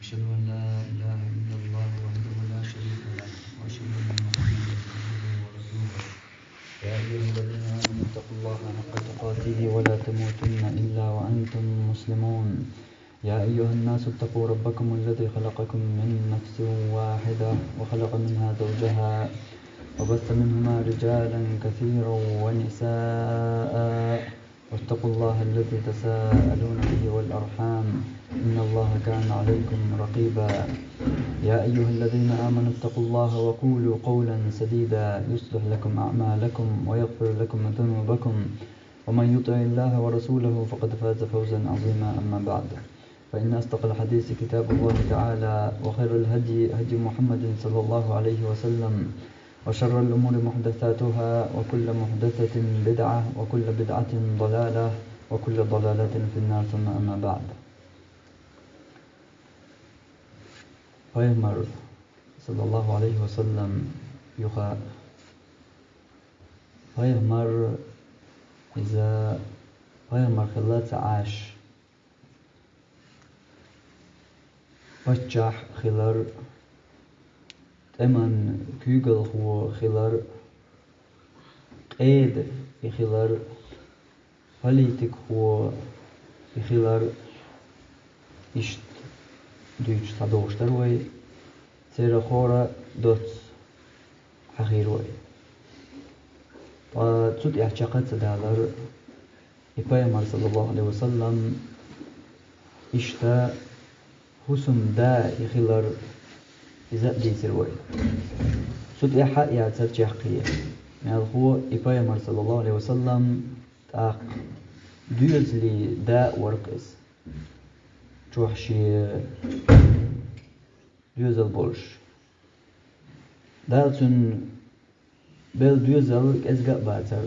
أشهد أن لا إله إلا الله وحده لا شريك له وأشهد أن محمدا عبده ورسوله يا أيها الذين آمنوا اتقوا الله حق تقاته ولا تموتن إلا وأنتم مسلمون يا أيها الناس اتقوا ربكم الذي خلقكم من نفس واحدة وخلق منها زوجها وبث منهما رجالا كثيرا ونساء واتقوا الله الذي تساءلون به والأرحام إن الله كان عليكم رقيبا يا أيها الذين آمنوا اتقوا الله وقولوا قولا سديدا يصلح لكم أعمالكم ويغفر لكم ذنوبكم ومن يطع الله ورسوله فقد فاز فوزا عظيما أما بعد فإن أصدق الحديث كتاب الله تعالى وخير الهدي هدي محمد صلى الله عليه وسلم وشر الأمور محدثاتها وكل محدثة بدعة وكل بدعة ضلالة وكل ضلالة في النار ثم أما بعد. Peygamber sallallahu aleyhi ve sellem yuha Peygamber إذا Peygamber خلات عاش بچح خلر تمن كيغل هو خلر قيد خلر politik هو خلر إشت دوش تدوشتر وي سير خورا دوت حقير وي وتسود اعتقاد سدالر إبايمر صلى الله عليه وسلم إشتا حسم دا يخلر إذا ديسر وي سود إحا يعتر جحقية يعني هو إبايمر صلى الله عليه وسلم تاق دوزلي دا ورقس جوحشي دوزل بولش دالتون بل دوزل ازقاء باتر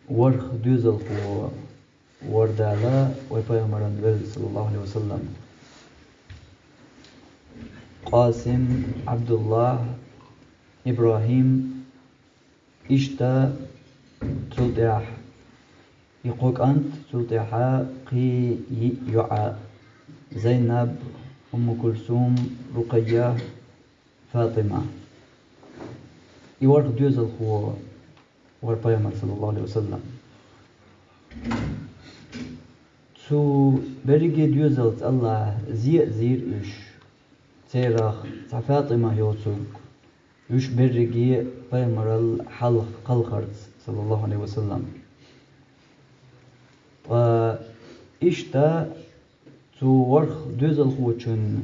ورخ دوزل هو وردالا ويبايمران بل صلى الله عليه وسلم قاسم عبد الله إبراهيم إشتا تلتاح يقولك أنت تلتاحا قي يعا زينب أم كلثوم رقية فاطمة يورق دوزل هو وربيامر صلى الله عليه وسلم تو بريجي دوزلت الله زير إش تيراخ فاطمة يوتوك يش بريجي بيامر الحلق قلقرت صلى الله عليه وسلم إشتا تو ورق دوزل خوچن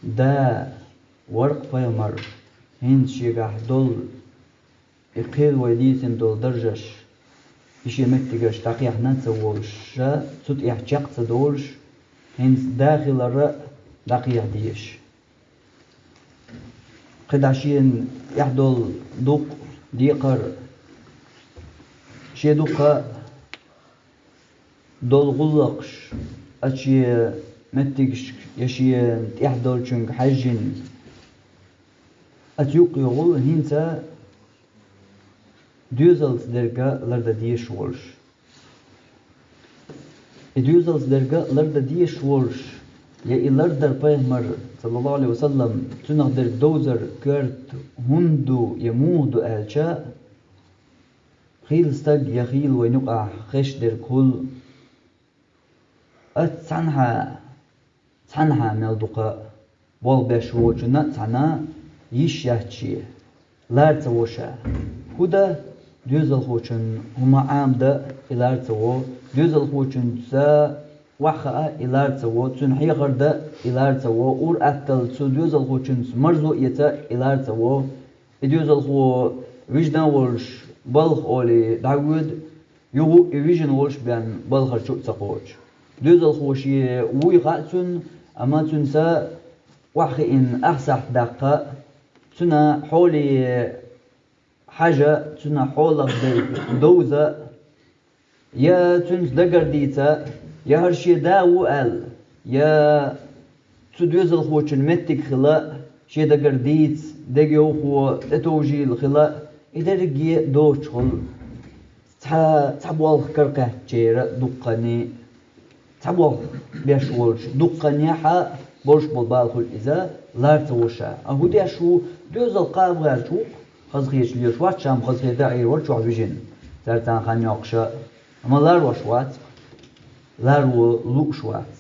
دا ورق بيامر هند شيغاح دول إقيل ويديسن دول درجش إشي مكتغش تاقيح نتسوولش تسوت إحجاق تدولش هند داخل الرأ داقيح ديش قد عشين يحدول دوق ديقر شي دوقا دول غلقش أشي متكش يشي يحدول شنك حجين أتيوق يغل هنتا دوزلت درجة لرد ديش ولش دوزلت درجة لرد ديش ولش يا إلردر بيهمر صلى الله عليه وسلم تنقدر دوزر كرت هندو يمودو ألشا خيل ستج يخيل وينقع خش در كل تعنها ملدقة والبش وجنا تنا يش يحشي لارت وشا هدا دوزل خوچن هما عام دا إلارت و دوزل خوچن سا وحخا إلارت و تن حيغر دا إلارت و اور أتل سو دوزل خوچن مرزو يتا إلارت و دوزل خو وجدان ولش بلخ أولي دعود يغو ويجن ولش بيان بلخر شو تقوش دوزل خوشي ويغاتن أما تنسى وحخ إن أحسح دقة تنا حولي حاجة تنا حولك دوزة يا تنس دقرديتا يا هرشي داو أل يا تدوزل خوشن متك خلا شي دقرديت دقيو خو اتوجي الخلا إدرقي دوش خل تحبوال كرقه جيرا دقاني تعبوا بيش ولش دقنيحة برش بالبالخل إذا لار توشا أهو ده شو دوز القاب غير شو خزخيش ليش وات شام خزخي داعي ورش وعجين زرتان خان يقشا أما لار وشوات لار ولوك شوات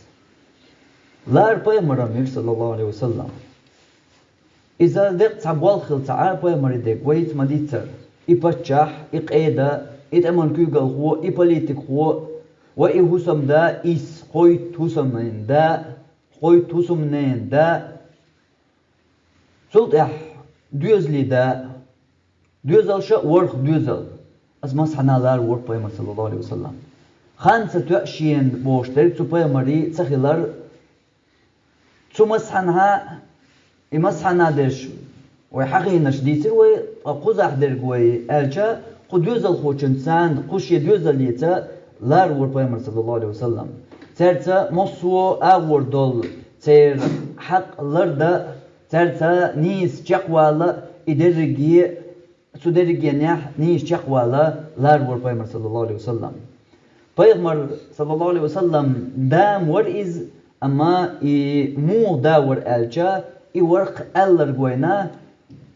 لار بيمرمير صلى الله عليه وسلم إذا دق تعبوا الخل تعال بيمر دق ويت مديتر إبتشح إقيدا إتأمن كيغل هو إبوليتيك هو وإهوسم دا إس خويت هوسمين دا خويت هوسمين دا سلط دوزلي دا دوزل شا ورخ دوزل از مسحنا لار ورخ بيمر صلى الله عليه وسلم خانسة تؤشين بوشتر تو بيمري تخيلر تو مسحنها مسحنا درش وحقينش ديتر وقزح درق وإلجا قدوزل خوشنسان قوشي دوزل ليتا لار ور بيمر صلى الله عليه وسلم ترتا مصو أور دول تر حق لردا ترتا نيس جقوالا إدرجي سودرجي نح نيس جقوالا لار ور بيمر صلى الله عليه وسلم بيمر صلى الله عليه وسلم دام ور إز أما مو داور ألجا إورق ألر جوينا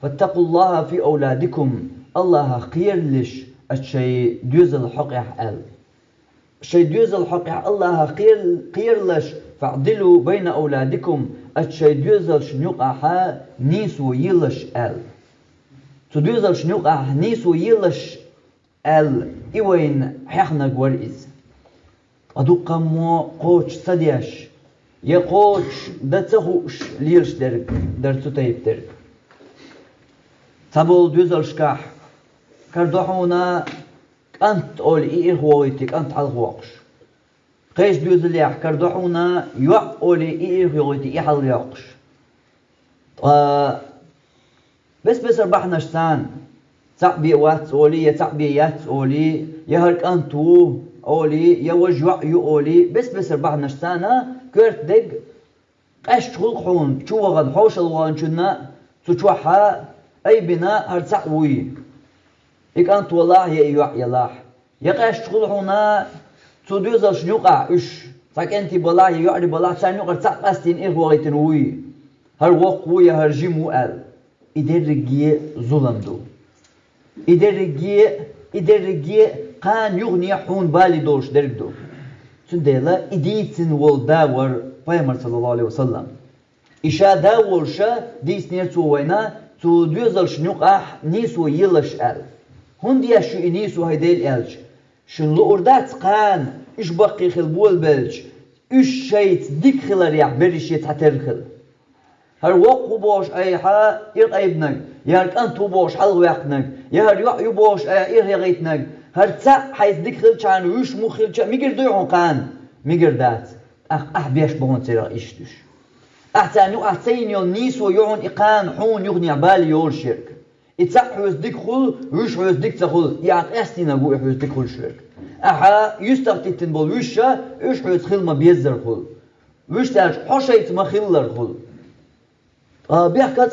فاتقوا الله في أولادكم الله خير لش الشيء دوز الحق يحقل الشيء دوز الحق الله خير لش فعدلوا بين أولادكم الشيء دوز الشنيقح نيس ويلش ال تدوز الشنيقح نيس ويلش ال إوين حقنا جوريز أدوق مو قوش صديش يا قوش دتسهوش ليرش درتو تايب درك تابول دوزلشكاح كردوحونا أنت أول إيه هويتك أنت على الواقش قيش دوزليح كردوحونا يوع أول إيه هويتك إيه على الواقش بس ربحنا شتان تعبي وات أولي يا تعبي يات أولي يا هرك أنتو أولي يا وجوع يو أولي بس ربحنا شتانا كرت دق قش تخلقون شو غد حوش الوان شنا تشوحها أي بناء هرتعوي إك أنت والله يا يلاح يقاش تقول هنا تدوز الشنوقع إيش فك أنت بالله يعري بالله شنوقع تعقستين إيه وقتين وي هر وقوي هر جيمو ال إدرجي ظلم دو إدرجي قان يغني حون بالي دوش درك دو تندلا إديتن والداور بيمر صلى الله عليه وسلم إشا داور شا ديس نيرتو وينا تو دوزل شنوقع نيسو يلش ال هندي شو نيسو هيديل الج شن لوردات قان إيش بقي خلبول بلج إيش شيت ديك خلر يعبرشيت حترخل هر وقو باش أي حا إير أيبنك يهر أنتو باش حلو يقنك يهر يعيو باش إير يغيتنك هر تاع حيث ديك خلشان ويش مو خلشان ميقر دويعون قان ميقر دات بيش بهون تيرا إيشتش أحتين يول نيس ويعون إقان حون يغني عبالي يول شرك إتساق حوز ديك خل ويش حوز ديك تخل يعني أستينا قوي حوز ديك خل شرك أحا يستغتيتن بول ويشا ويش حوز خل ما بيزر خل ويش تاج حوشيت ما خلر خل بيحكي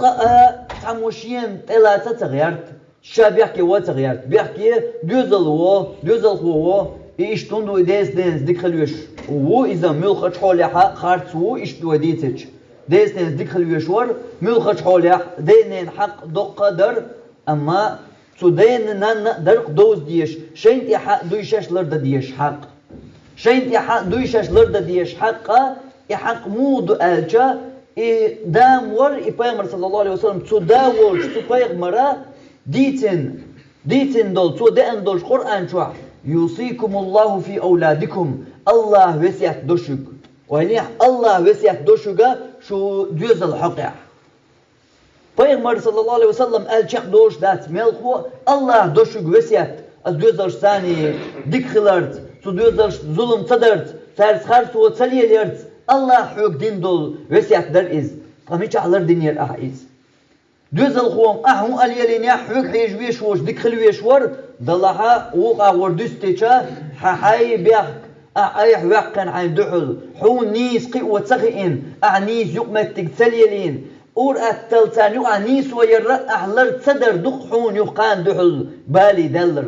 تعموشين ثلاثة تغيرت شا بيحكي وتغيرت بيحكي دوزل هو إيشتون دو ديس ديك خلوش وو إذا ملخش حولها خارتو إيشتو ديتش ديس ديك خلوشور ملخش حولها دينين حق دق قدر أما تو دين نان درق دوز ديش شين حق دويشش لرد ديش حق شين حق دويشش لرد ديش حق حق مود ألجا دام ور إبراهيم صلى الله عليه وسلم تو داور تو بيغمرا ديتن دول تو دين دول قرآن شوح يوصيكم الله في أولادكم الله وسيات دوشك وهنيح الله وسيات دوشك شو دوز الحقيع Peygamber sallallahu aleyhi ve sellem elçek doğuş dat melxu Allah doşuk vesiyat az dözler sani dikhlert su dözler zulüm tadert ters har su saliyelert Allah huk din dol vesiyat der iz qamiç alır dinyer aiz dözel xuam ahu aliyelin ya huk hijwi şoş dikhl weşwar dallaha uqa wordüsteça hay biak أيه وقن عن دحل حون نيس قوة سخئن أعنيس يقمت تقتليلين أور التلتان يقع نيس ويرى أحلر تصدر دق حون يقان دحل بالي دلر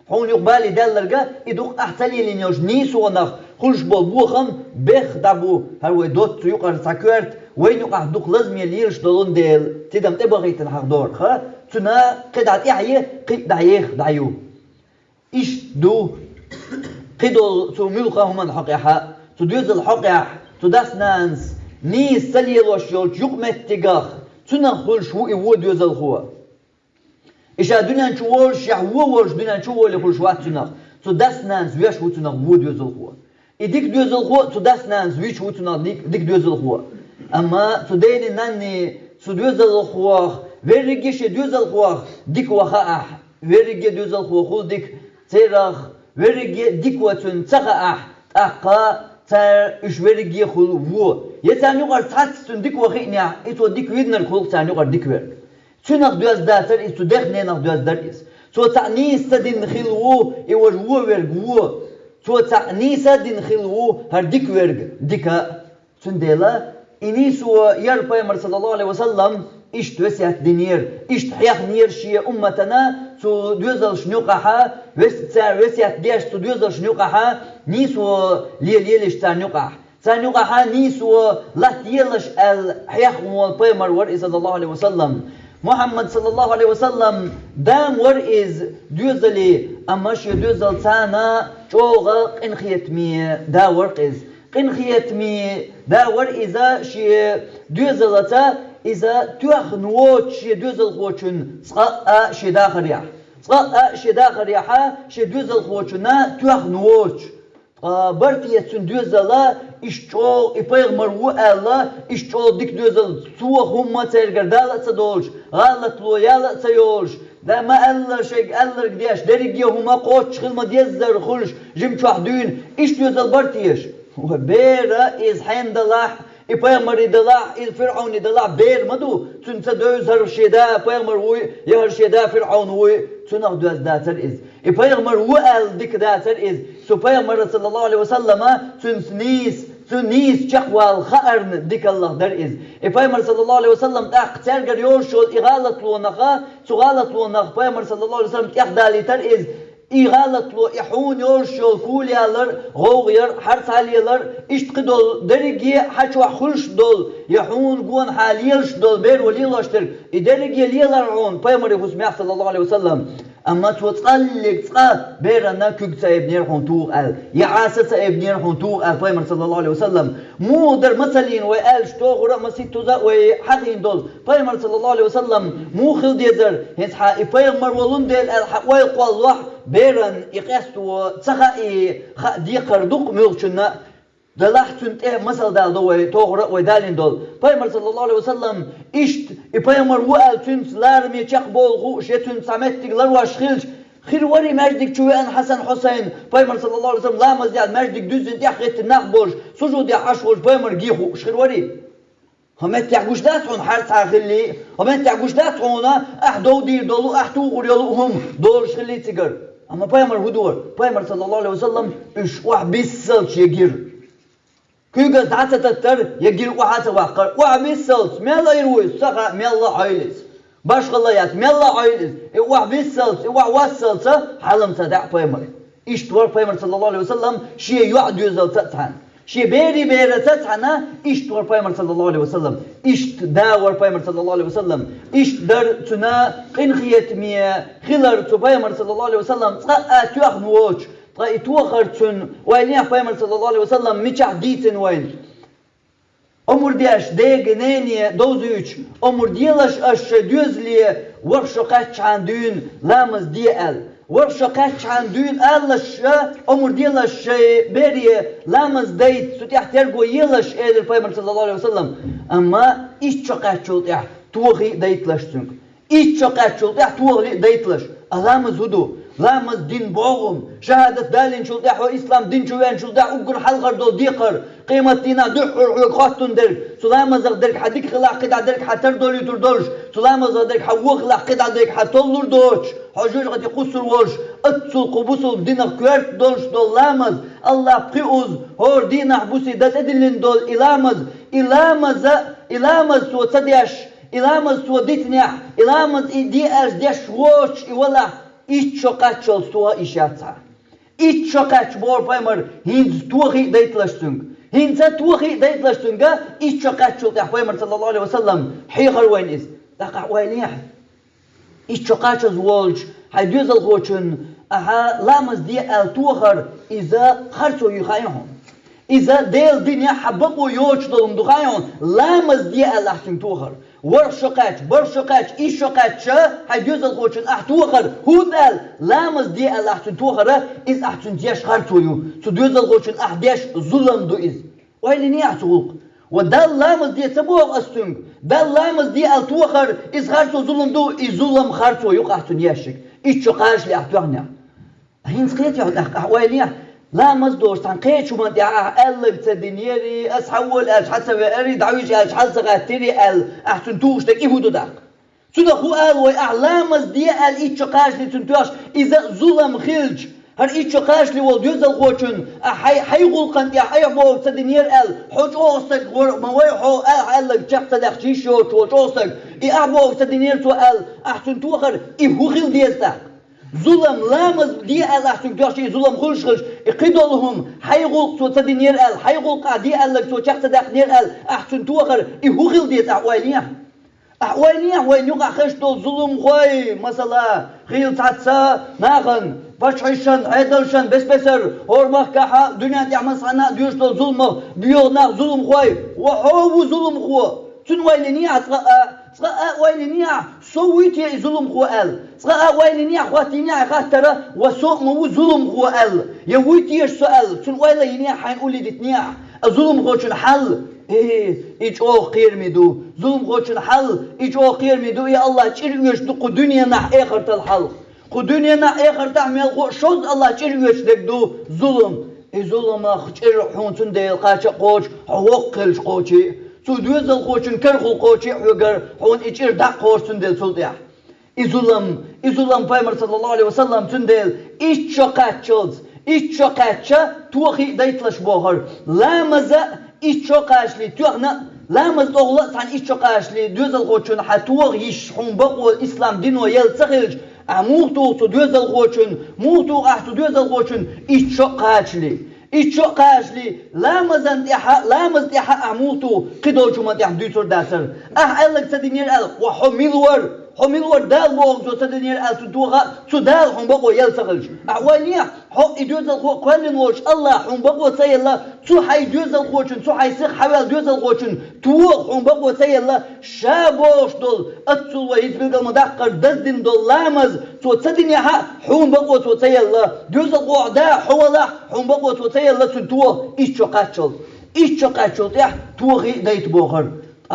حون يق بالي دلر قا يدق أحتليلين يوش نيس ونخ خلش بول بوخم بخ دابو هو دوت يقر سكرت وين يقع دوك لازم يليرش دولون ديل تدم تبغي تنحق دور خا تنا قدعت يحيى قدعيخ دعيو إيش دو قدول تو ملقا هم الحق يحا تو دوز الحق يح تو داس نانس نيس سليل وشيول يقمت تجاخ تنا خلش هو يود دوز الخوا إيش الدنيا نشوفش يحوّش الدنيا نشوفه لخلش وقت تنا تو داس نانس ويش هو تنا هو دوز الخوا إديك دوز الخوا تو داس نانس ويش هو تنا ديك دوز الخوا أما تو دين ناني تو دوز الخوا verigi düzel kuah dik waha verigi düzel kuah hul dik terah verigi dik watun tsaqa aqa tar ish verigi hul vu yetan yuqar tatsun dik wakhina ito dik widner hul tan yuqar dik ver tunak düz datar ito dekhne nak düz dar is so ta'nis tadin khilwu iwaj vu vergu so ta'nis tadin khilwu har dik verg dika tundela inisu yar paymar sallallahu alaihi wasallam إيش توسعت دنير إيش تحيخ نير شيء أمتنا تو دوزل شنوقها وسعت ديش تو دوزل شنوقها نيسو ليش تانوقها تانوقها نيسو لا تيلش الحيخ والبيمر ور صلى الله عليه وسلم محمد صلى الله عليه وسلم دام ور إز دوزلي أماش دوزل تانا شوغل قنخيت مي دا ور إز قنخيت مي دا ور إذا شي دوزلتا إذا تأخنوش شدوز الخوشن صقاء شداخر يح صقاء شداخر يحا شدوز الخوشنا تأخنوش برتي سندوز الله إشتو إبيغ مرو الله إشتو ديك دوزل سوى هم ترجردال تدولش غلط لو يلا تيولش ده ما الله شيء الله قديش درجي هما قوتش خدمة يزر خلش جم شوحدين إيش دوزل برتيش وبيرا إز حين دلاح إبيغمر دلاح الفرعون دلاح بير مدو تنسدوز هر شدا إبيغمر وي يهر شدا فرعون وي تنخ دوز داتر إز إبيغمر وقال ديك داتر إز سو إبيغمر صلى الله عليه وسلم تنسنيس شقوال خأرن ديك الله در إز إبيغمر صلى الله عليه وسلم تأقتر قر يوشول إغالط لونخا تغالط لونخ إبيغمر صلى الله عليه وسلم تأخدالي تر إز إغالط لو إحون يورشول كوليالر غوغير حرثاليالر إشتقدول درجي حشوا خلش دول يحون قوان حاليلش دول بير وليلاشتر إدرجي ليلارعون بيمر يخسمي صلى الله عليه وسلم أما توتقلق تقا بيرنا كوكتا ابنير حنطوغ قال يعاسة ابنير حنطوغ قال بيمر صلى الله عليه وسلم مو در مثلين وقال شتوغرا مسيتوزا وحقين دول بيمر صلى الله عليه وسلم مو خلد يزر هنس حقي بيمر ولون ديل الحق ويقوى الله بيرن يقاستو تخائي دي قردوق ميلشنا دلاحتون مثل دال دو توغرا ودالين دول بيمر صلى الله عليه وسلم إشت بيمر وقال تنس لارمي تشق بولغو شتون سامتك لرواش خلش خير وري مجدك شوان حسن حسين بيمر صلى الله عليه وسلم لا مزياد مجدك دوزن تحقيت النقبوش سجود يحشوش بيمر جيخو شخير وري هم تعقوش داتون حرس عخلي هم تعقوش داتونا أحدو دير دولو أحتو غريلوهم دول شخلي تقر أما بيمر هدور بيمر صلى الله عليه وسلم إش واحد بيسلش يجير كيغا تعتا تتر يجير واحد واقر واحد بيسلش ميلا يروي سقا ميلا عيلس باش غلايات ميلا عيلس واحد بيسلش واحد وصلت حلم تدع بيمر إيش تور بيمر صلى الله عليه وسلم شيء يعد يزل تتحن شيء بيري تتحنا إيش تور بيمر صلى الله عليه وسلم إيش داور بيمر صلى الله عليه وسلم إيش در تنا قنخيت مية خلر تو بيمر صلى الله عليه وسلم تقا تيخ موش تقا توخرتن وينيح بيمر صلى الله عليه وسلم ميشح ديتن وين أمور ديش ديگ نيني دوزيوش أمور ديلش أش دوزلي ورشو قاتش عن دون لامز ديال ورشو قاتش عن دون ألش أمور ديلش بيري لامز ديت ستيح ترقو يلش إيدر بيمر صلى الله عليه وسلم أما إيش شو قاتشو تيح توغي ديتلش تنك إيش شو قاتشو تيح توغي ديتلش ألامز هدو لامز دين بوغم شهادة دالين شلدح وإسلام دين شوين شلدح أقر حلقر دول ديقر قيمة دينا دحر خاطن درك سلامز درك حديك خلاق قدع درك حتر دول يتردولش سلامز درك حوق خلاق قدع درك حتولر دوش حجوج غد يقصر وش اتسل قبوسل دينا كويرت دولش دول لامز الله بقيوز هور دينا حبوسي دات ادلين دول إلامز سو تديش إلامز سو ديتنيح إلامز ديش وش إولا إيش شقاتشل سوا إشاتها Ich chokat bor paymer hinz tuhi deitlastung. Hinza tuhi deitlastunga ich chokat chult paymer sallallahu alaihi wasallam higar wain is. Daqa wainiyah. Ich chokat zwolj hayduz al khochun aha lamaz di al tuher iza kharso yukhayhum. إذا ديل دنيا حبقوا يوجدهم دخايون لامز دي الأحسن توخر ورشقات برشقات إيشقات شا حيجوز الخوشن أحتوخر هون قال لامز دي الأحسن توخر إز أحسن ديش خارتويو سدوز الخوشن أحديش ظلم دو إز وإلي نيعتوق ودال لامز دي تبوغ أستنگ دال لامز دي التوخر إز خارتو ظلم دو إز ظلم خارتويو أحسن ياشك إيشقاش لي أحتوغنيا هين سقيت يعود أحواليه لا مصدور تنقيت شو من قلب تدنيري أسحول حسب أريد عويش حسغتيري أحسن توش تك إيه داك سودا خو قال وأعلام مصدي إيشقاش لي تنتوش إذا ظلم خلج هر إيشقاش لي والجوز الخوشن حيقول قن حيبو تدنير حوش أوستك مويحو قلب جبت دخشيش حوش أوستك أبو تدنير تو أحسن توخر هو خل ديستك ظلم لامز دي أحسن توشي ظلم خلش قدولهم حيقول تو تدنير حيقول قادي لك تو جبت دخنير أحسن توخر هو خل ديست أحوالية وين يقع خشتو ظلم خوي مثلا خيل تعتسا ناخن باشعشان عدلشان بسر هرمخ كحا دنيا تعمل صنع ديوشتو ظلمه بيوغنا ظلم خوي وحوو ظلم خو تن ويلنيا صغاء ويلنيا سويتي ظلم خو صغاء ويلنيا خواتينيا خاطر وسوء مو ظلم خو يويتي سؤال تن ويلنيا حنقول دتنيا الظلم خو شن حل إيش أو خير ميدو ظلم خوشن حل إيش أو خير ميدو يا الله تشيريوش دو دنيا نح آخر الحل خو دنيا نح آخر تعمل خو شوز الله تشيريوش دو ظلم ظلم خشير حون تنديل قاش قوش حوق كلش قوشي سودوز الخوشن كرخل قوشي حوجر حون إيشير دق قوش تنديل سلطيا ظلم فايمر صلى الله عليه وسلم تنديل إيش شقاتشلز إيش شقاتشا توخي دايتلش بوهر لا مزا إيش شقاشلي توغنا لامز أغلط عن إيش شقاشلي دوز الخوشن حتوغ يشحون بقو الإسلام دينو يلتخرج موتو دوز الخوشن موتو أحتو دوز الخوشن إيش شقاشلي لامز انتحا موتو قدو جمع انتحا دوتر داسر ألك تدينير حميلور دال بوغ تو تدنير تدوغا تدال حم بقو يلتغلش أعوانيا حق إدوز الخوش قلن وش الله حم بقو تيلا تو حي دوز الخوشن تو حي سيخ حوال دوز الخوشن توغ حم بقو تيلا شابوش دول أتسول ويزبيل المدقر دزدن دول لامز تو تدنيا حم بقو تو تيلا دوز الخوش دا حوالا حم بقو تو تيلا تدوغ إيش شقاتشل توغي دايت بوغر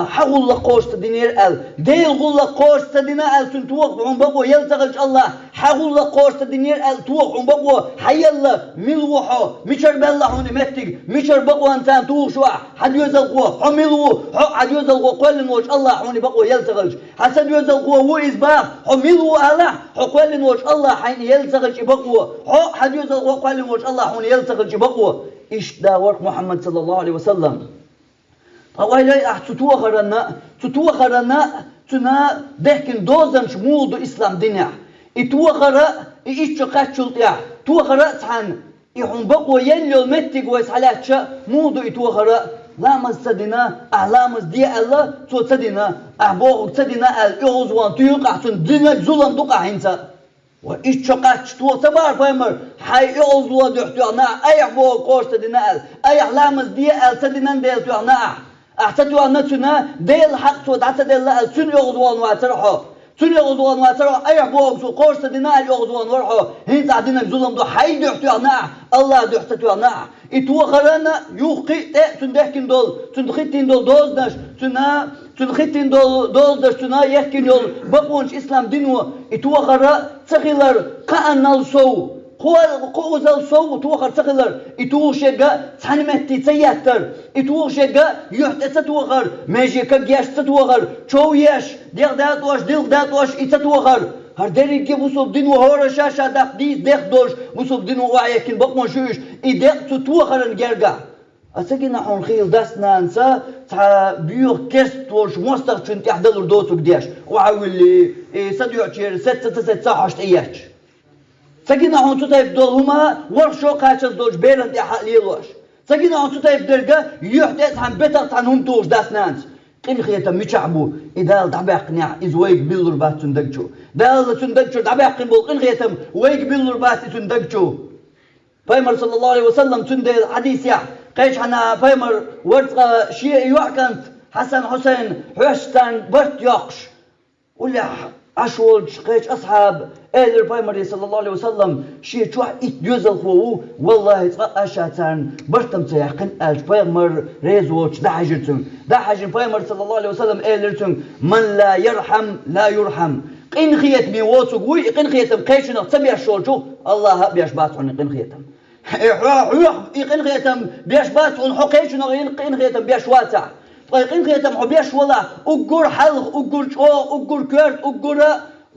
حقول لقوش تدينير ديل قول لقوش تدينا تنتوق عم بقو يلتغلش الله حقول لقوش تدينير توق عم بقو حي الله ملوحو مشر بالله هوني متق مشر بقو انتان توشوا حد يوزل قوة حملو حد يوزل قوة قول نوش الله هوني بقو يلتغلش حسد يوزل قوة هو إزباق حملو الله قول نوش الله حين يلتغلش بقو حد يوزل قوة قول نوش الله هوني يلتغلش بقو إيش دا ورق محمد صلى الله عليه وسلم أولاي تتوخرنا تنا دهكن دوزن شمولدو إسلام دنيا اتوخرا إيش قاتشلت يا توخرا تحن يحن بقوا يلو متق ويسحلاتشا مودو اتوخرا لا مستدنا أعلامز دي الله تو تدنا أحبوغ تدنا الإغزوان تيوقع تندنا ظلم دوقع هنسا وإيش قاتش تو تبار فايمر حي إغزوان دحتوعنا أي أحبوغ قوش تدنا أي أعلامز دي تدنا ديل توعنا أحتجوا أن نتنا ديل حق ودعت ديل لا سن يغضوان واترحو سن يغضوان واترحو أي حبوب سو قوش تدنا يغضوان ورحو هين تعدينا الظلم دو حي دحتوا أنا الله دحتوا أنا إتوخرنا يوقي تندحكن دول تندخيتين دول دوزناش تنخيتين دول دوزناش تنا يحكين دول بقونش إسلام دينو إتوخرا تخيلر قأنا الصو قوزل صو توخر تخلر إتوشجع تحنمتي تياتر إتوشجع يحتس توخر ماجيكا جياش تتوخر شو ياش ديق داتوش إتتوخر هر داري كي مصوب دين وهور شاشة دقديس ديق دوش مصوب دين وعيكين بقمن شوش إديق تتوخر نجرجع أسكنا حون خيل داسنا نسا تا بيوخ كست وش مستق شنت يحدلر دوسو قديش وعاول لي سديو عشير 6 9 10 إياش تجينا هون تطيب دولهما ورشوا قاشز دوج بيرد يا حليلوش تجينا هون تطيب درجة يحدث عن بتر عنهم دوش داسنانس قين خيتم ميشعبو إذا دعبق نع إذ ويق بيلور بات تندقشو دال تندقشو دعبق قين بول قين خيتم ويق بيلور بات تندقشو فايمر صلى الله عليه وسلم تندي الحديث يا قيش حنا فايمر ورد شيء يوعكنت حسن حسين حوشتان برت يقش ولا عشولش قيش أصحاب إيلر فايمر صلى الله عليه وسلم شيء شو يتجوزل خو والله أشاتان برتم تيقن أج فايمر ريزوش ده حاجن فايمر صلى الله عليه وسلم إيلر من لا يرحم لا يرحم قين خيت مي ووسق وي قين خيتم قيشنا تبي شولجو الله بيش باتون قين خيتم قين خيتم بيش باتون حقيشنا قين خيتم بيش واسع قين خيتم بيش والله أقر حلق أقر شو أقر كرت أقر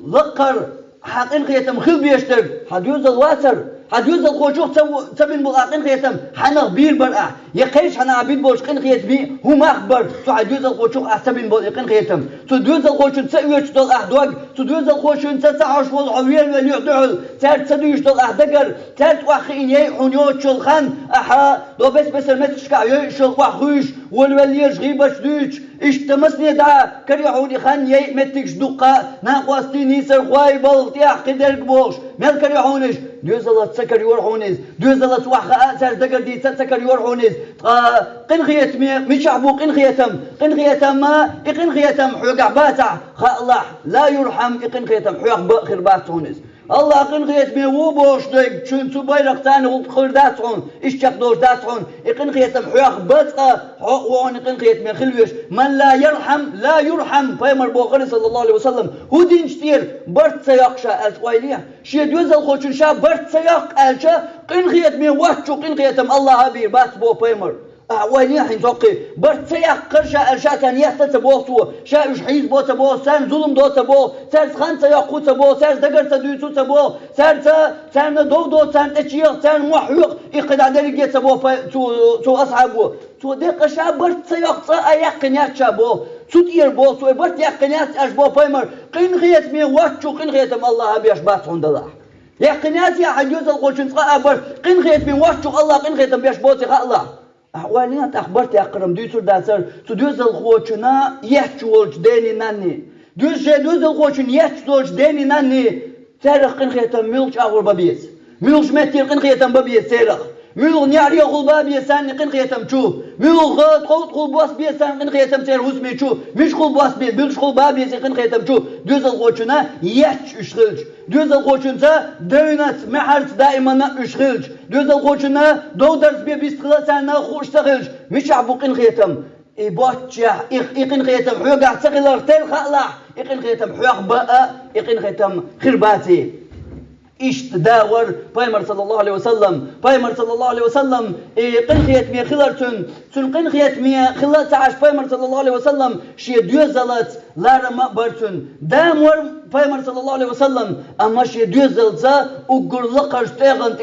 لقر حقين خيتم خل بيشتر حد يوزل واسر حد يوزل خوشوخ تبين بقاقين خيتم حنا بير برع يقيش حنا عبيد بوش قين خيت بي هم أخبر تو حد يوزل خوشوخ أحسبين بقاقين خيتم تو يوزل خوشون تسويش دول أحدوق تو يوزل خوشون تسعش والعويل واليعدعل تار تسويش دول أحدقر تار توخين يحونيوت شلخان أحا دو بس المتشكع يشل وخوش والوليش غيبش دوش اشتمسني دا كريحوني خان متكش دقة ناقواستي نيسر خواي بلطيح قدرك بوش مال كريحونيش دوزلت سكر يورحونيز دوزلت وحخة أسر دقر دي سكر يورحونيز قن خيتم مشعبو قن خيتم ما إقن خيتم حوق عباتع خالح لا يرحم إقن خيتم حوق بأخر باتونيز الله قن خيتم وبوش ديك شون سبايرق تاني وخرداتهم إشتاق دوش داتهم إقن خيتم حوق باتقى وعن إقن خيتم خلوش من لا يرحم لا يرحم فيمر بوخري صلى الله عليه وسلم هو دين شتير برد سياقشا التواليه شي دوزل خوشن شا برد سياق الشا قن خيتم وحشو قن خيتم الله هبير بات بو فيمر وين حين توقي برد سياق قرشا الشاتان يحتسبوه تو شا يشحيز بو تبو سان ظلم دو تبو سان خان سياقو تبو سان دقر تدويتو تبو سان دو سان اتشيق سان محيق اقد عدرق يتبو تو أصحابه تو دقة شا برد سياق يقن يتشابو تو دير بو تو برد يقن يتشابو فيمر قين خيت مي واتشو قين خيتم الله بيش بات عند الله يقن يا حجوز القوشن برد قين خيت مي واتشو الله قين خيتم بيش بوتي الله أحواليات أخبرت يا قرم دوسر داسر تدوز الخوشنا يحشولج ديني ناني دوز الخوشن يحشولج ديني ناني سارخ قن خيتم ملش أغور بابيس ملش متير قن خيتم بابيس سارخ ملغ نياري أخول بابيس سان قن خيتم شو ملغ خول بواس بيس سان قن خيتم سير وسمي شو مش خول بواس بيس بلش خول بابيس قن خيتم شو دوز الخوشنا يحش اشغلج دوز الخوشنسا دونت محرت دائما اشغلج دوز الخوشنا دو درس بيستخلا سانا خوش تغلج مش عبو قن خيتم إباتشا إقن خيتم حوق اعتقل ارتين خالع إقن خيتم حوق بقى إقن خيتم خرباتي إيش تداور بايمر صلى الله عليه وسلم قن خيت مية خلرتن قن خيت مية خلال تعاش بايمر صلى الله عليه وسلم شي دوزلت لارا مقبرتن دامور بايمر صلى الله عليه وسلم أما شي دوزلت أقر لقرش تيغنت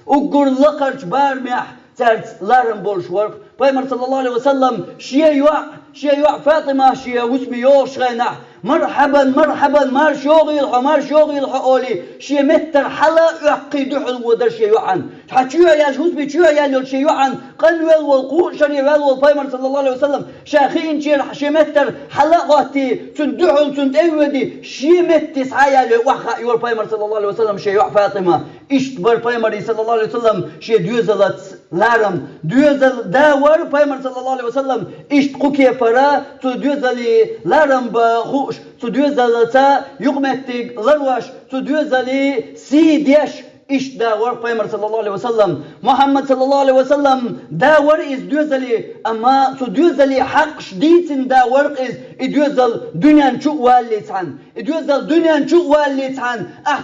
أقر لقرش بارميح تارت لارن بولشورق بايمر صلى الله عليه وسلم شي يوع فاطمة شي واسمي يوش غينا مرحبا مار شوغي الحقولي شي متر حلا يعقيد حل ودر شي يوعن حتشيو يا جوزبي تشيو يا شي يوعن قنول والقوش شري بايمر صلى الله عليه وسلم شاخين شي متر حلا غاتي تندحل تندودي شي متر سعيا لوخا يور بايمر صلى الله عليه وسلم شي يوع فاطمة اشتبر بايمر صلى الله عليه وسلم شي دوزلت لارم دوزل داور بايمر صلى الله عليه وسلم اشتقوكي فرا تدوزلي لارم بخوش تدوزلتا يقمتك لروش تدوزلي سيديش إيش داور بايمر صلى الله عليه وسلم محمد صلى الله عليه وسلم داور إز دوزلي أما تدوزلي حق شديد داور إز إدوزل دنيا نشوف والليتان إدوزل دنيا نشوف والليتان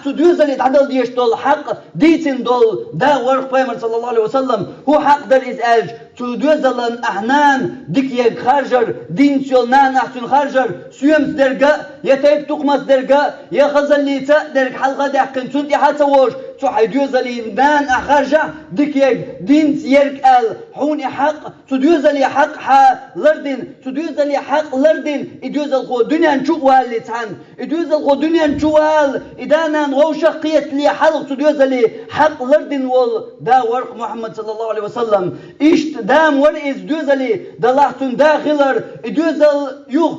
تدوزلي تعدل ديش دول حق ديتن دول داور بايمر صلى الله عليه وسلم هو حق در إز أج تدوزلن أحنان ديك يك خارجر دين سيولنان أحسن خارجر سيومس درجة يتيب تقمص درجة يخزل ليتا درج حلقة دحكن سنتي حتى وش صح يدوزلي دان أخرجة دكيك دين يرك حون حق تدوزلي حق لردن تدوزلي حق لردن يدوزل خو دنيا نشوال لتعن يدوزل خو دنيا نشوال إدانا غوشة قيت لي حلق تدوزلي حق لردن وال دا ورق محمد صلى الله عليه وسلم إشت دام ورئيس دوزلي دلحتن داخلر يدوزل يوخ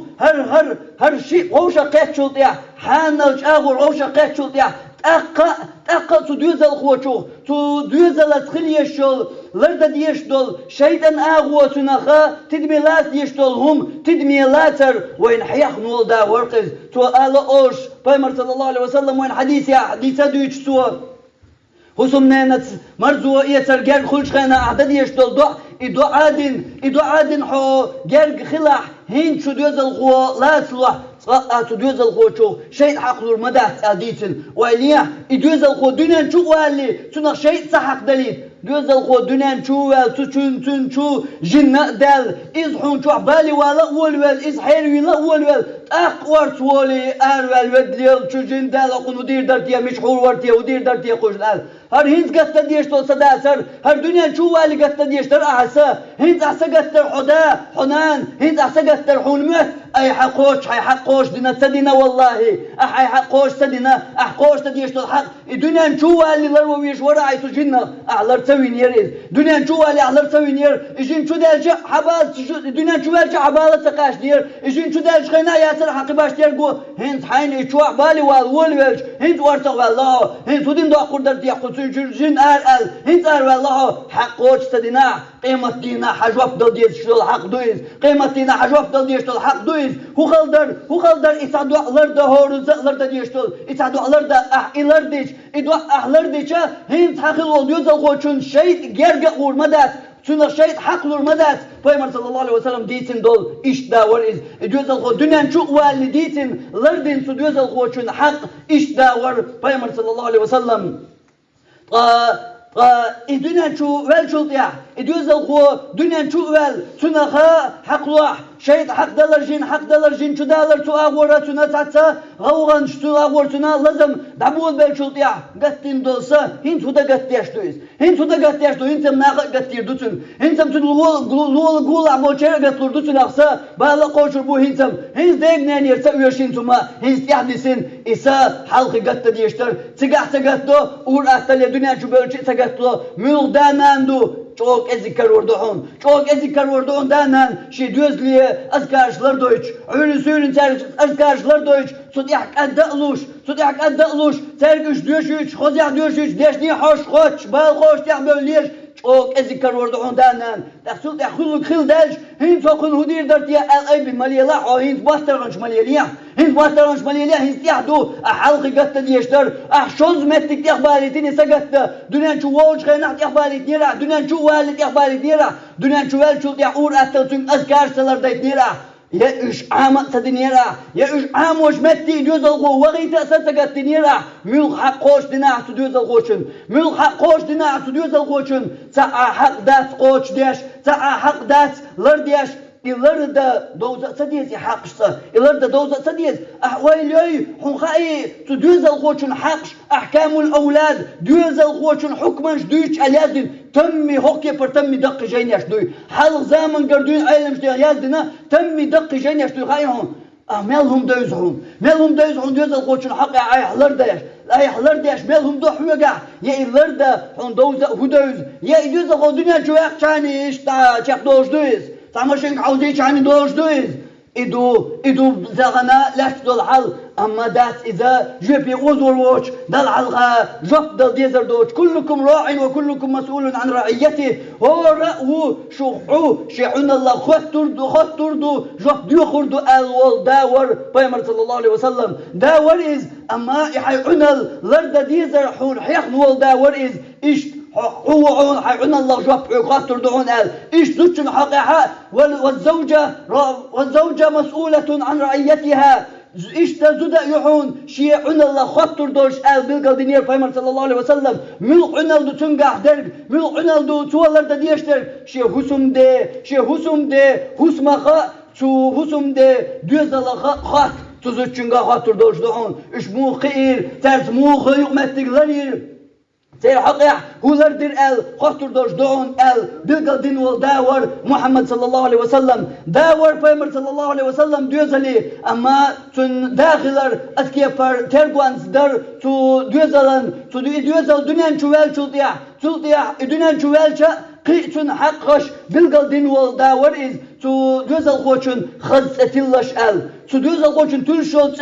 هر شيء غوشة قيت شلطيا حانلش أغور غوشة قيت شلطيا تأقل تدوزل خوشو تدوزل تخلي الشول لرد ديشتول شيطان أغوى سنخا تدميلات ديشتول هم تدميلاتر وين حيخ نول دا ورقز تو آل أوش بايمر صلى الله عليه وسلم وين حديثة دويش سوا حسم نانت مرزو يتر جرق خلش خانا أعداد يشتول دو عادن حو جرق خلاح هين شو دوزل خوا لا تلوح تدوزل خو شو شيء حقلور مدات أديتن وإليه يدوزل خو دنيا شو والي تنخ شيء صحق دليل دوزل خو دنيا شو وال تشون شو جنة دال إزحون شو عبالي ولا ول إزحير ولا ول أقوارت ولي أروال ودليل شو جن دال أقول ودير درتيا مشحور ورتيا ودير درتيا خوش الآن هر هنز قد تديشتو صداسر هر دنيا شو والي قد تديشتر أحسا هنز أحسا قد ترحدا حنان هنز أحسا قد ترحون مت أي حقوش دينا تدينا والله أي حقوش تدينا أحقوش تديشتو الحق الدنيا شو والي لرويش ورا عيسو جنة أعلر تسوين يريز دنيا شو والي أعلر تسوين ير إجين شو دالجا حبال الدنيا شو والجا حبالة تقاش دير إجين شو دالج خينا ياسر حقي باش دير قو هنز حين إيشوا عبالي والولوش هنز وارتق والله هنز ودين دو أقول درتي أقول جن هنز والله حقوش تدينا قيمة دينا حجو أفضل ديشتو الحق دويز قيمة دينا حجو أفضل ديشتو الحق دويز هو خلدر إسعدو أغلرده هورز أغلرده ديشتو إسعدو أغلرده إلرديش إدو أغلرديش هنز حقل ولديوز الغوشون شيء جرق ورمدات سنة شيء حق ورمدات فايمر صلى الله عليه وسلم ديتن دول إيش دا ورئيز إدوز الغو دنيا نشوق والي ديتن لردين سدوز الغوشون حق إيش دا ور فايمر صلى الله عليه وسلم الدنيا شو وال شو طيا إدوز الخو دنيا شو وال سنخا حق لوح شيء حق دلر جين شو دلر تو أغورة سنة تاتا غوغان شو أغور سنة لازم دعمول بال شو طيا قتين دولسا هين سودا قتيش دويس هين سودا قتيش دو هين سم ناقة قتير دوتن هين سم تلول قول عموشير قتلور دوتن أخسا بالا قوشر بو هين سم هين ديق نانير سويشين سما هين استيحدثين إسا حلق قت ديشتر تقع دو أور أختل الدنيا شو بلشي تقعتلو ملغ داماندو çok ezikar vurduğun, çok ezikar vurduğun denen şey düzlüğe azkarşılar doyuç, öyle söylün terk azkarşılar doyuç, sudyak addalış, terküş düşüç, xozyak düşüç, deşni hoş, bal hoş diye böyleyiz. çok ezikar vurduğun denen, dexsul dexul khildaş, hin sokun hudir dertiye el ayb maliyela, o hin bastırmış maliyeliya, hin tiyahdu, halqı gatta diyişler, şoz mettik ihbaritini sagatta, dünya şu woj khaynat ihbarit nira, dünya şu walit ihbarit nira, dünya şu wal şu yaqur atlatun azkarsalar dayt nira. يا إيش عام تدنيرا يا إيش عام وش متي جوز الغو وغيت أساسا تدنيرا ملك حقوش دنا تدوز الغوشن ملك حقوش دنا تدوز الغوشن تاع حق دات قوش ديش تاع حق دات لرديش إلرد دوزة سديس يحقش إلرد دوزة سديس أحوالي حنخاي تدوز الغوشن حقش أحكام الأولاد دوز الغوشن حكمش دويش اليازن تمي هوكي پر تمي دق جينيش دوي حلق زمن قردون عالم شتي يازدنا تمي دق جينيش دوي خايهم مالهم دوزهم دوز الغوشن حق أيحلر داش مالهم دو حوقع يا إلرد حن دوزة هدوز يا دوز الغو دنيا جواق چاني إشتا چاق دوش دوز تعمشين عاوزي چاني دوش دوز إدو زغنا لاش دول حل أما دات إذا جيبي وزور ووش دل حلقة جف دل ديزر دوش كلكم راع وكلكم مسؤول عن رعيته هو رأو شوحو شيعون الله خط تردو جف ديو خردو الوال داور بيمر صلى الله عليه وسلم داور إز أما يحيعون اللرد ديزر حون حيخن وال داور إز إيش هو حيعون الله جف خط تردون إيش دوتشن حقيقة والزوجة مسؤولة عن رعيتها إيش تزود يحون شيعون الله خطر دوش بالقل دينير فايمر صلى الله عليه وسلم ملق عنالدو تنقح درق ملق عنالدو توالر دا ديشتر شي حسم دي حسم دي دوز الله خط تزود چنقا خطر دوش دعون إش موخير ترس موخي يقمتك لرير Zeer حقيقة هولر در خاطر دوش دون بلغ دين والداور محمد صلى الله عليه وسلم داور پیغمبر صلى الله عليه وسلم دوزلي أما تون داخلر أسكي بار ترقوانس در تو دوزلن تو دوزل دنيا شوال شلطيا دنيا شوال قيتون حقش بلغ دين والداور إز تو دوزل خوشن خلص تلش تو دوزل خوشن تلشولت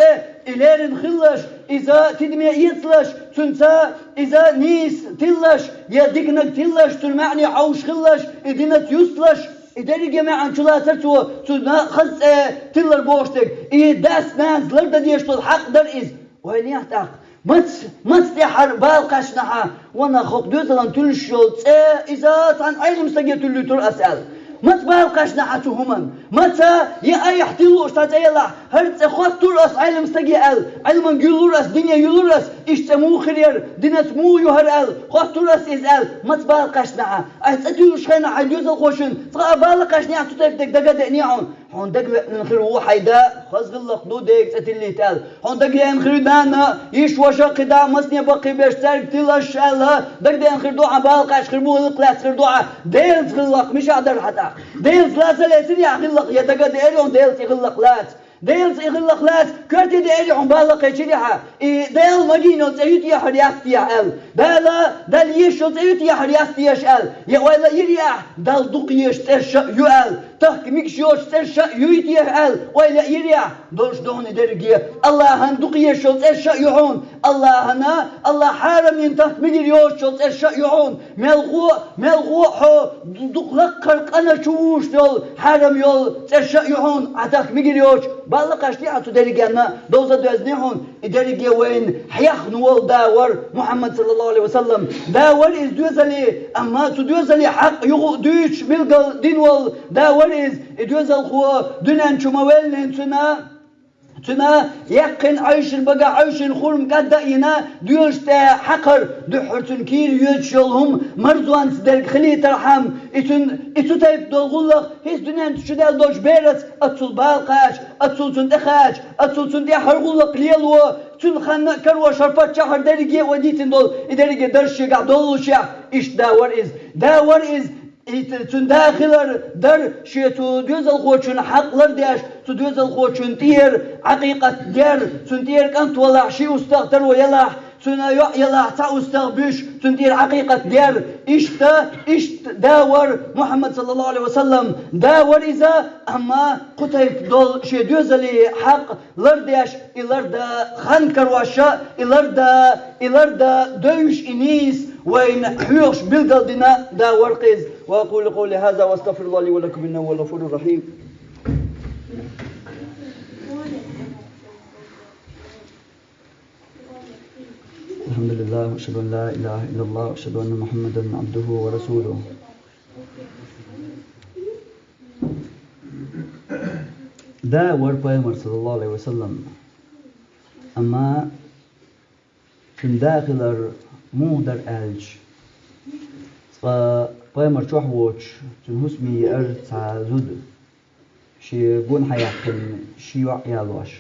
إليرن خلش إذا تدمي يتلش تنسى إذا نيس تلش يا ديكنك تلش تلمعني عوش خلش إدينت يسلش إداري جماعة شلاتر تو خلص تلر بوشتك داس ناس لرد ديشتو الحق در إز وين يحتاق مت تحر بالقش نحا وانا خوك دوزلان تلشولت إذا تان علم سجيت اللي ترأسال مت بالقش نحا تهمن متى يا أي احتلوش تاتيلا هرت خاط ترأس علم سجيال علم يلورس دنيا يلورس إشتمو خير دينت مو يهرال خاط ترأس إزال مت بالقش نحا أتتلوش خينا عديوز الخوشن تقا بالقش نحا تتفدك دقا نيعون هون دقا نخير وحيدا خزق اللقدو ديك ستلي تال هون دقا نخير دانا يش وشاق دا مسني بقي بيشترك تلاش الله دقا نخير دوعا بالقش خير مو القلاس خير دوعا ديل تغلق مش عدر حتى ديل ثلاثة لسري يغلق يا دقا ديريون ديل تغلق لات ديل يغلق لات كرتي ديريون بالق يشريحة ديل مجينو تيوت يا حرياستي ال دال يشو تيوت يا حرياستي ال يا ولا يريح دال دقيش ترش يال تحكمك شوش ترش يويتي ال ولا يريح دوش دون درجي الله هندقيش شو ترش يعون الله حارم ينتهك من اليوش شو ترش يعون ملغو حو دقلق انا شوش دول حارم يول ترش يعون عتاك ميجريوش بالقش تيعتو درجانا دوزا دوزنيهون درجي وين حيخ نول داور محمد صلى الله عليه وسلم داور إز دوزلي أما تدوزلي حق يغو دوش بلغ دين وال داور إز دوزل خو دنان شموالن تنا يقن عيشن بقى عيشن خورم قد إنا دوشت حقر دحرتن كير يتشلهم مرزوان سدرك خلي ترحم إتو تايب دولغلق هيس دنيا تشدال دوش بيرس أتصل بالقاش أتصل تندخاش أتصل تندخر غلق ليلو تن خان كروا شرفات شهر درجة وديتن دول درجة درش قاعد دولشة إيش داور إز تن داخلر در شيتو دوزل خوشن حقلر ديش تو دوزل خوشن تير حقيقة دير تن تير كانت ولا شي استغتر ويلاح تن يلاح تا استغبش تن تير حقيقة دير إشت داور محمد صلى الله عليه وسلم داور إذا أما قتيف دول شي دوزلي حق لرديش إلرد خان كرواشا إلرد دوش إنيس وين حيوش بالقلدنا داور قيز وأقول قولي هذا واستغفر الله لي ولكم إنه هو الغفور الرحيم الحمد لله وأشهد أن لا إله إلا الله وأشهد أن محمدا عبده ورسوله داور پیغمبر صلى الله عليه وسلم أما كن داخل مو در ألج پیغمبر شوحوش تن هسمي أرتع زود شي بون حياقن شي يالوش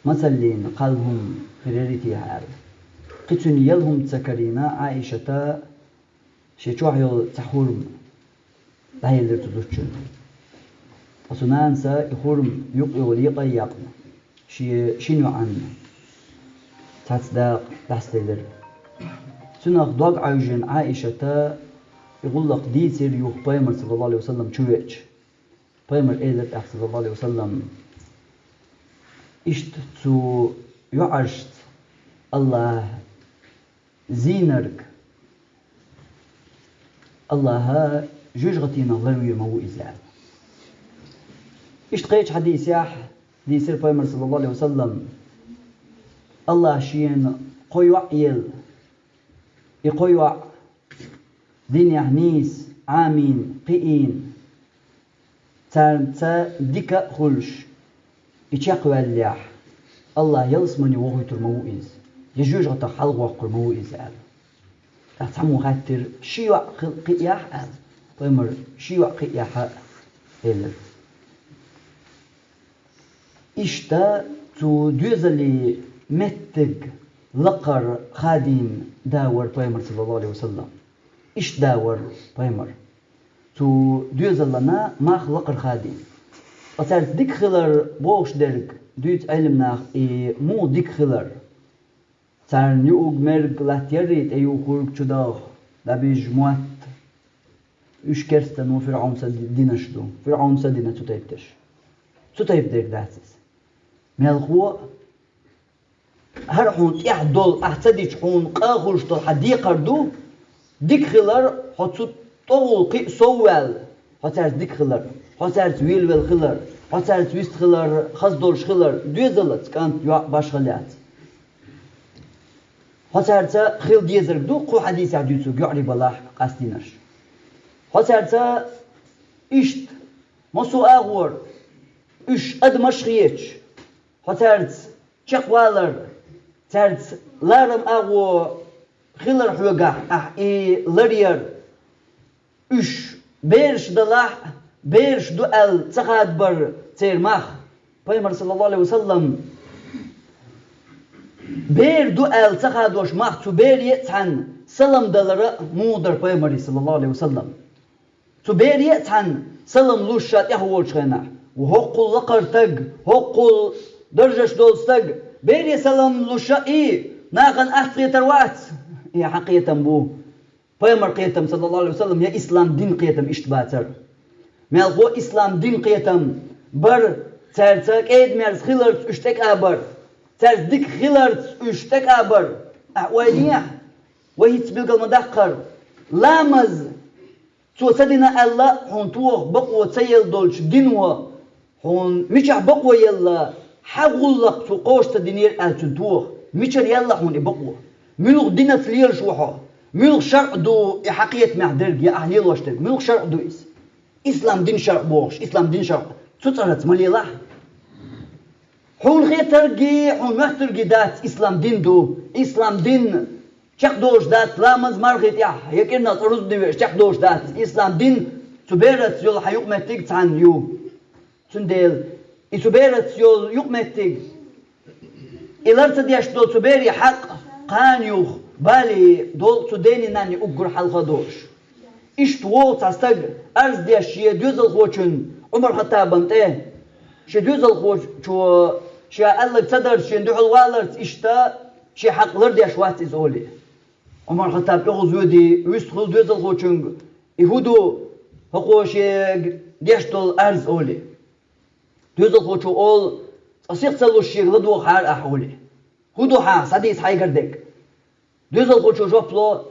مثلين قلبهم خريرتي هار قتن يلهم تسكرينا عائشة شي شوحيو تحورم بهيلر تدوشن أصنانسا يخورم يقيو ليقا يقن شنو عن تصداق تحسلر سنخ دوغ عيجن عائشة يقول لك ديسير يوخ بيمر صلى الله عليه وسلم شويتش بيمر إيلت أخ صلى الله عليه وسلم إشت تو يعشت الله زينرك الله جوجغتينا غلوي مو إزال إشت قيش حديث ياح ديسير بيمر صلى الله عليه وسلم الله شين قيوع يل يقيوع دنيا هنيس عامين قيين تا ديكا خلش يتشاقوا الليح الله يلسمني وغي ترموئز يجوج غطا حلق وقر موئز قال أتعمو غاتر شيوع قياح قال بيمر شيوع قياح قال إشتا تو دوزلي متق لقر خادم داور پیامبر صلی الله علیه وسلم إيش داور پیامبر تو دوزلنا ماخ لقر خادم أصار ديك خلر بوش درك دوت علمنا مو ديك خلر صار نيوغ مرق لاتيريت أيو خورك شداخ دبيج موات إيش كرستن وفرعون سدينا شدو فرعون سدينا تتيبتش تتيبتك داسس مالخو هرحون يحدول أحتديش حون قاخوش طول حديقة دو ديك خلر حتسو طول قي سوال حتسار ديك خلر حتسار ويل خلر حتسار ويست خلر خزدولش خلر دوزلت كانت باش خلات حتسار خيل ديزر دو قو حديث عديسو قعري بلاح قاستينش حتسار إشت مصو آغور إش أدمش خيش حتسار شقوالر ترت لارم أغو خلر حوجا لرير إش بيرش دلاح بيرش دوال تخاد بر تيرماخ پیامبر صلی الله علیه وسلم بير دوال تخاد وش ماخ تو بير يتحن سلام دلر مودر پیامبر صلی الله علیه وسلم تو بير يتحن سلام لوشات يهوش خنا وحق لقرتج حق درجش دولستج بير سلام لوشائي ناقن أحقية الوقت يا حقيقة بو پیامبر قيتم صلى الله عليه وسلم يا إسلام دين قيتم اشتباتر مالخو إسلام دين قيتم بر ترتك ايد مرز خلرت اشتك أبر تردك خلرت اشتك أبر ويديح وهيت بلغ المدقر لامز تو سدنا الله هون توخ بقوة تيل دولش دينوا هون ميشح بقوة يلا حغلق تو قوشت دينير ألتنتوخ ميشر يلا هون بقوة ملوغ دينة لير شوحا ملوغ شرع دو حقيقة معدرق يا أهلي الوشتك ملوغ شرع دو إسلام دين شرع بوش إسلام دين شرع تتصرت ملي الله حون خير ترقي حون محترقي دات إسلام دين دو إسلام دين شق دوش دات لامز مرغيت يكيرنا ترز دي شق دوش دات إسلام دين تبيرت يول حيوق مهتك تان يو تنديل إتبيرت يول يوق مهتك إلارت ديش دول تبيري حق قانيوخ بالي دول تديني ناني أقر حلقة دوش إيش توو تستق أرز ديش شي دوزل خوشن عمر خطابن تيه شي دوزل خوش شو شي ألق تدر شي ندوح الوالرت إشتا شي حق لر ديش واتي زولي عمر خطاب يغز يودي ويستخل دوزل خوشن يهودو هقو شي ديش دول أرز أولي دوزل خوشو أول أصيق سلو الشيخ لدو حار أحولي هدو حا ساديس حي قردك دوزل خوشو جوبلو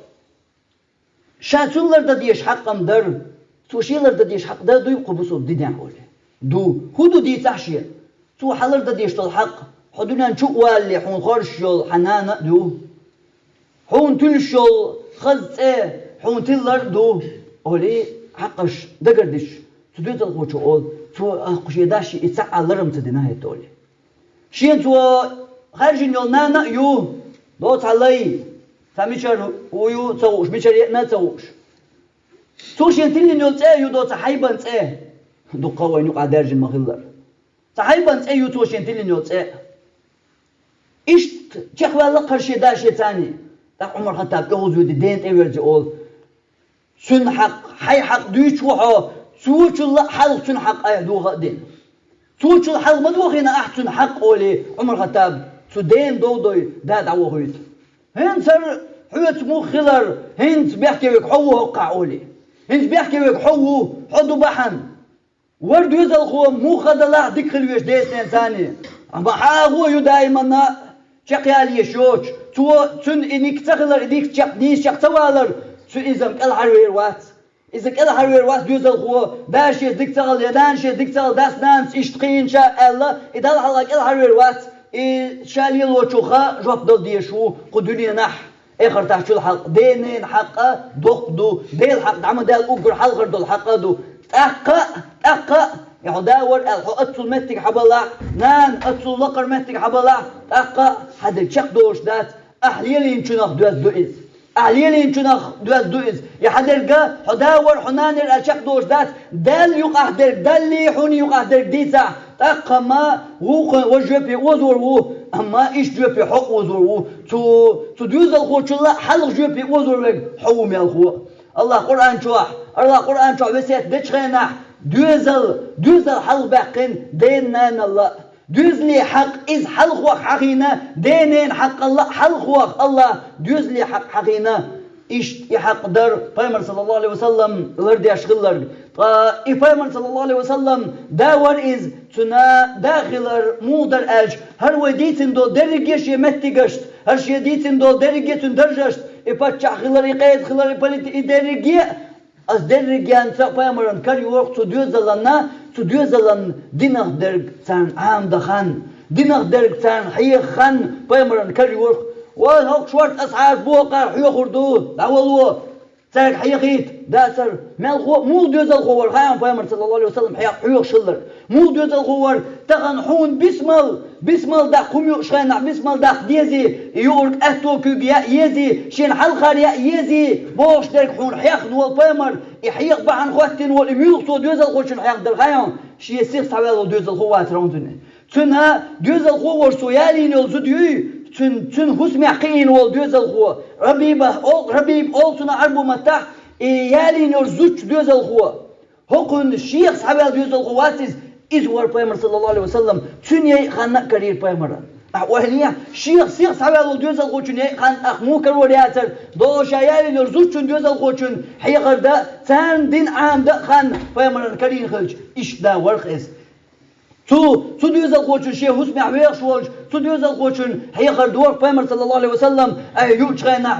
شاتون لرد ديش حقم در توشي لرد ديش حق در دوي قبسو ديني أحولي دو هدو دي تحشي تو حلرد ديش دول حق حدونا نشوق والي حون خارش يول حنانا دو حون تلش يول خزت ايه حون تلر دو أولي حقش دقردش تو دوزل خوشو أول تو أخشي داشي إتسعى لرم تديناه تولي شين تو خارجين يول نانا يو دوت علي فميشر ويو تسوش ميشر ما تسوش تو شين تلين يول تسيه يو دوت حيبان تسيه دو قوين يقع دارجين مخلر تحيبان تسيه يو تو شين تلين يول تسيه إشت تخوى لقر شي داشي تاني تاق عمر خطاب يغوز ودي دين تيورجي أول سن حق حي حق دويش وحا سوش الله حلق سن حق ايه دوغا دين سوش الحلق مدوخينا أحسن حق أولي عمر خطاب سودين دوي داد عوهيت هين سر حوت مو خلر هين بيحكي ويك حوه وقع أولي هين بيحكي ويك حوه حدو بحن ورد يزل خو مو خدلا ديك خلويش ديسنين ثاني أما حاغو يو دايما شقيالي يشوش تو سن إنك تخلر إنك شق نيش شق توالر سو إزم كل حروير وات إذا كل حروير واس دوزل خو داش يدك تغل يدانش يدك تغل داس نانس إشتقين شاء الله إذا الله كل حروير واس شالي الوشوخة جواب دل ديشو قدوني نح آخر تحشو الحلق دينين حقا دقدو ديل حق دعم ديل أقر حلقر دول حقا دو تأقا يعداور الحو أتصل متك حبلا نان أتصل لقر متك حبلا تأقا حد الشق دوش دات أحليلين شنخ دوز دوئز أهليلين شنخ دوز دوئز يحدرقا حداور حنانر الشق دوش دات دل يقهدر دلي حوني يقهدر ديتا تأقا ما وجوبي وزور أما إيش جوبي حق وزور تو دوز الخو شلا حلق جوبي وزورك حوم الخو الله قرآن شوح بسيت دشخنا دوز الحلق باقين دينان الله دوز لي حق إز حلق وق حقينا دينين حق الله حلق وق الله دوز لي حق حقينا إيش يحق در پیغمبر صلى الله عليه وسلم لرد أشغلر پیغمبر صلى الله عليه وسلم داور إز تنا داخلر مودر أج هر وديتن دول درجش يمتجشت هر شيء ديتن دول درجتن درجشت إبتش خلر يقيد خلر يبلت درجة از درجة أنت پیغمبران کاری وقت تو دوزلن دینه درگ تن عام دخان دینه درگ تن حیخ خان پیغمبران کاری وقت وهوك شورت أصحاب بوقر حيو خردو داولو ترك حيقيت داسر مالخو مو دوز الخور خيام پیغمبر صلى الله عليه وسلم حيو شلر مو دوز الخور تغن حون بسمل دا قوميو شخينا بسمل دا ديزي يورك أتو كوغيا يزي شين حلقار يزي بوش درك حون حيق نوال پیغمبر يحيق بحن خواتين والميوق تو دوز الخور شن حيق در خيام شي سيخ سعوالو دوز الخوات رونزنه تنها دوز الخور سويالي نولزو ديو تن حسم يقين والدوز الخوا ربيب أولتنا عربو متاح يالي نرزوش دوز الخوا هكون الشيخ صحابي دوز الخواتيز إزوار پیغمبر صلى الله عليه وسلم تن يي خانق كرير پیغمبر وهنيا شيخ صحابي دوز الخوا تن يي خان أخمو كرورياتر دوشا يالي نرزوش تن دوز الخوا تن حيقر دا تان دين عام دا خان پیغمبر كرير خلج إش دا ورق إز تو دوز الخوشن شيء حسم عويق شوالج تو دوز الخوشن هي خردور پیغمبر صلى الله عليه وسلم يوش غينا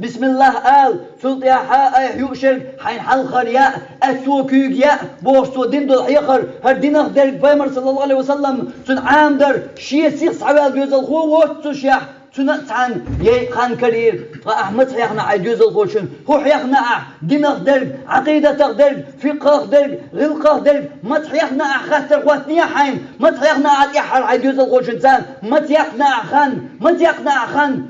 بسم الله آل سلطيا حا يوشر حين حل خريا أتو كيوغيا بوش تو دين دول حيقر هر دينخ درق پیغمبر صلى الله عليه وسلم سن عام در شيء سيخ صعوال دوز الخو ووتو شيح تنتعن يي خان كرير أحمد حيقنا عيدوز الخوشن هو حيقنا دينخ درق عقيدة درق فقه درق غلقه درق مت حيقنا خاطر خواتنيا حين مت حيقنا إحر عيدوز الخوشن تان مت يقنا خان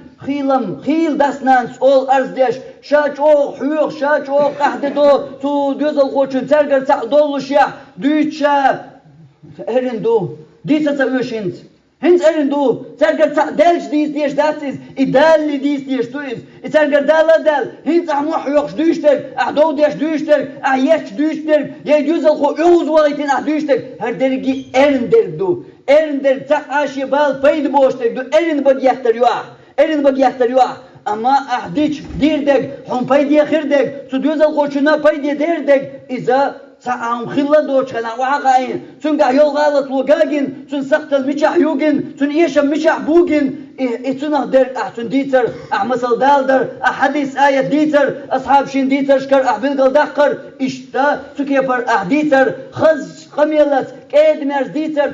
خيل داسنان أول أرز ديش شاج أو حيوق شاج أو قحد تو دوز الخوشن ترقر تقدولو شيح دويتشا هرندو ديتا تقوشنت هنز أرندو ترجع دالش ديش داتيز إدال ديش تويز ترجع دال هنز أحموح يوقش دويشتر أحدو ديش دويشتر أحيش دويشتر يجوز الخو يوز وايتين أحدويشتر هر درجي أرندر تقاشي بال بيد بوشتر دو أرند بجيحتر يوح أما أحديش ديردك هم بيدي خيردك سدوز الخوشنا بيدي ديردك إذا ساعم خلا دوش خنا وعقاين سن قايل غلط وقاجن سن سقط المشح يوجن سن يشم مشح بوجن إتنا در أحسن ديتر أحمسل دالدر أحاديث آية ديتر أصحاب شين ديتر شكر أحبل قل دقر إشتا سكيفر أحديتر خز خميلت كيد مرز ديتر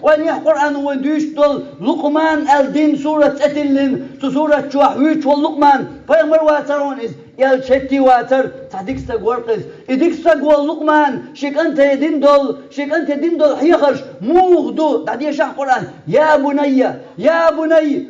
وانيح قرآن وندوش دول لقمان الدين سورة أتلين سورة شوحويش واللقمان فيغمر واترون إز يال شتي واتر تحديكستا قورقز إديكستا قوال لقمان شيك أنت يدين دول حيخرش موغدو تعدي شاح قرآن يا بني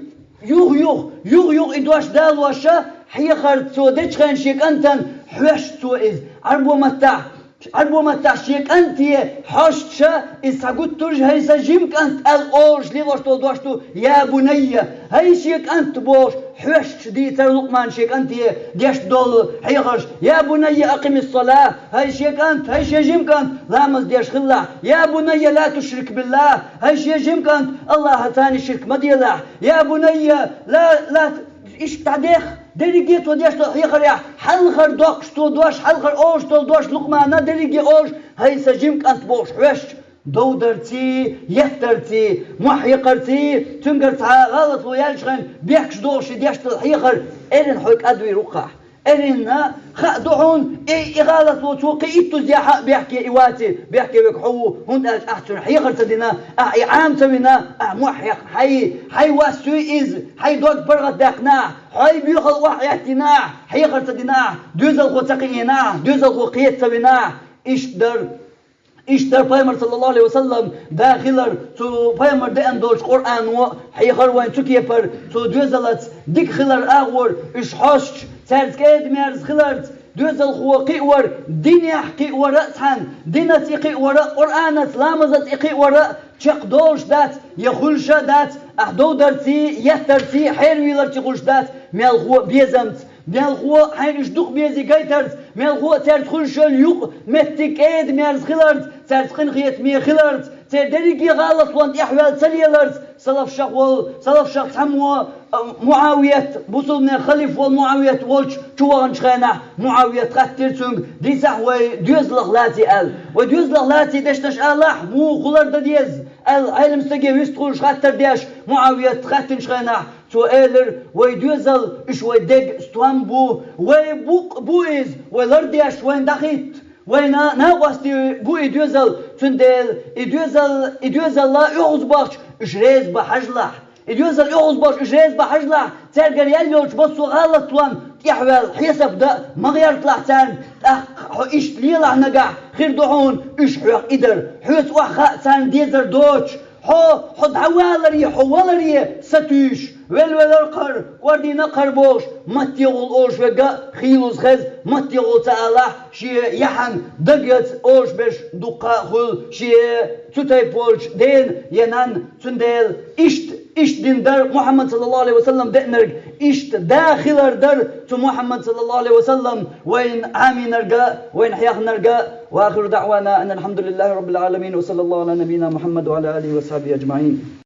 يوغ إدواش دال واشا حيخر سودش خان شيك أنتن حوش سو إز عربو متاع شيك أنت حشتشا إساقود ترج هيسا جيمك أنت الأورج ليوشتو دوشتو يا بني هاي شيك أنت بوش حوشت ديتر لقمان شيك أنت ديش دول حيخرش يا بني أقم الصلاة هاي شيك أنت هاي شي جيمك أنت لامز ديش خلا يا بني لا تشرك بالله هاي شي جيمك أنت الله تاني شرك مديلا يا بني لا إيش تعديخ درجة وديش حيخر يا حلخر دوش حلخر أوش دوش لقمانة درجة أوش هاي سجيمك أنت بوش حوش دودرتي يهترتي محيقرتي تنقرتها غلط ويالشغن بيحكش دوش ديش الحيخر إرن حوك أدوي رقع إرن خدعون غلط وتوقي إتو زياحة بيحكي إواتي بيحكي بكحو هون أحسن حيخر تدينا عام تبينا محيق حي واسوي إز حي دوك برغت داقنا حي بيخل وحياتنا حيخر تدينا دوز الخو تقينا دوز الخو قيت تبينا إشتر پیغمبر صلى الله عليه وسلم داخلر تو پیغمبر دين دوش قرآن و حيخر وين تكيه پر تو دوزلت ديك خلر آغور إش حشش ترزكيد ميرز خلرت دوزل خو قيور ديني حقي ورأتحن دينتي قي ورأ قرآنت لامزت قي ورأ چق دوش دات يخلش دات أحدو درسي يهترسي حير ويلرتي قشدات ميالخو بيزمت ميالخو حين اشدوق بيزي قيترز ميالخو ترتخل شل يوق متك ايد ميارز خلرت ترتخن خيت مي خلرت تدريقي غلط وانت احوال تليلرت صلف شخص حمو معاوية بوصل من خليف والمعاوية والش توان شخينا معاوية تقتل سنگ ديسح وديوزلغ لاتي ال وديوزلغ لاتي دشتش الله مو خلر ديز العلم سجى ويستخل شخاتر ديش معاوية تقتل شخينا تو إيلر ويدوزل إيش ويدق ستوامبو ويبوق بويز ويلرديش وين دخيت وين ناقصتي بو يدوزل تندل يدوزل لا يغزبش إيش ريز بحجلح يدوزل يغزبش إيش ريز بحجلح ترجع يليوش بس غلط وان يحول حسب ده ما غير طلعتان إيش ليلا نجح خير دهون إيش حق إدر حوس وخا سان ديزر دوتش حد حوالري ستوش والقر وردي نقر بوش متيغل اوش وقا خيلوز خز متيغل تعالى شي يحن دقيت اوش بش دقا خل شي تتاي بولش دين ينان تندل اشت دين در محمد صلى الله عليه وسلم دقنرق اشت داخلر در تو محمد صلى الله عليه وسلم وين عامي نرقا وين حياخ نرقا واخر دعوانا ان الحمد لله رب العالمين وصلى الله على نبينا محمد وعلى اله وصحبه اجمعين.